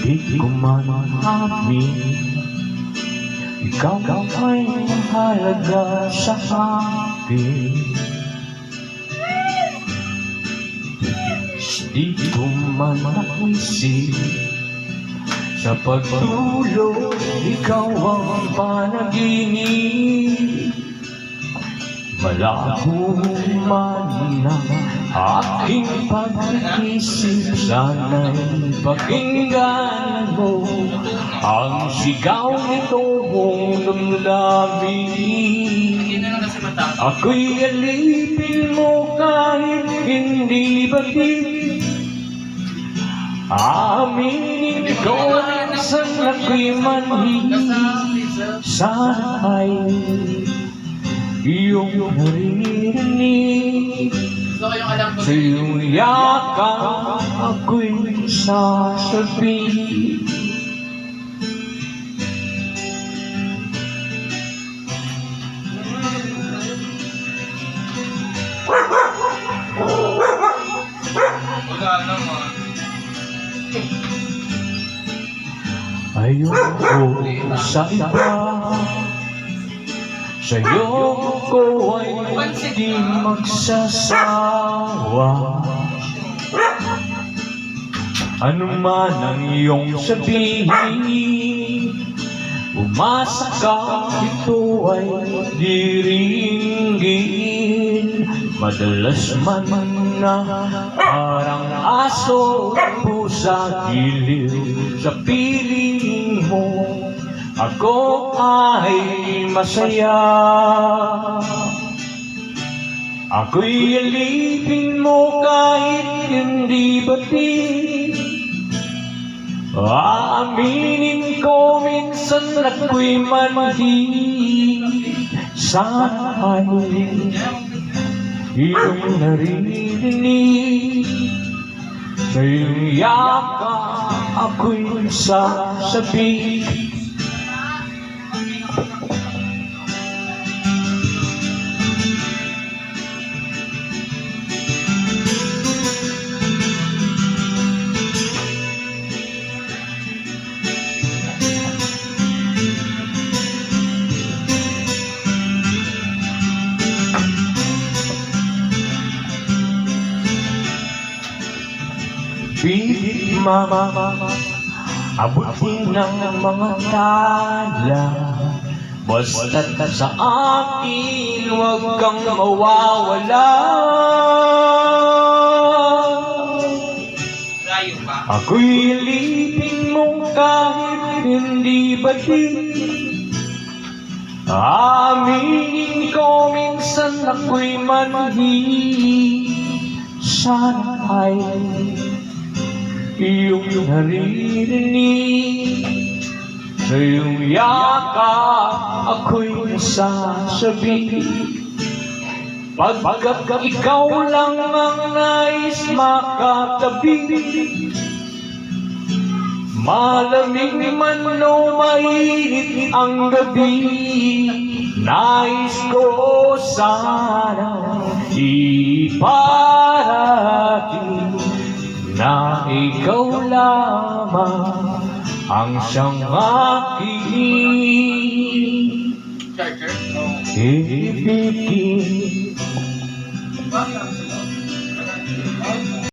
Di ko man amin, ikaw ay mahalaga sa akin. Di ko man naisip sa pagtulog, ikaw ang panaginip. Malabo man ang aking pag-iisip, sana'y pakinggan mo ang sigaw nitong damdamin. Ako'y alipin mo kahit hindi batid, aminin ko saan ako'y manhid. Sana'y iyong naririnig, sa iyong yakap ako'y sasabihin. Wala naman. Ayoko sa iba, sa'yo ko ay di magsasawa. Ano man ang iyong sabihin, umasa ka, ito ay diringgin. Madalas man na parang aso pusa giliw sa piling mo, ako ay masaya. Ako'y alipin mo kahit hindi batid, aminin ko minsan ako'y manhid. Sana'y iyong naririnig, sa iyong yakap ako'y sasabihin. Pilit abutin ng mga tala, basta't sa akin huwag kang mawawala. Ako'y alipin mo kahit hindi batid, aminin ko minsan ako'y manhid. Sana'y iyong naririnig, sa iyong yakap ako'y sasabihin. Pagkat ikaw lang ang nais makatabi, malamig man o mainit ang gabi, nais ko sana iparating na ikaw lamang ang siyang aking ibigin.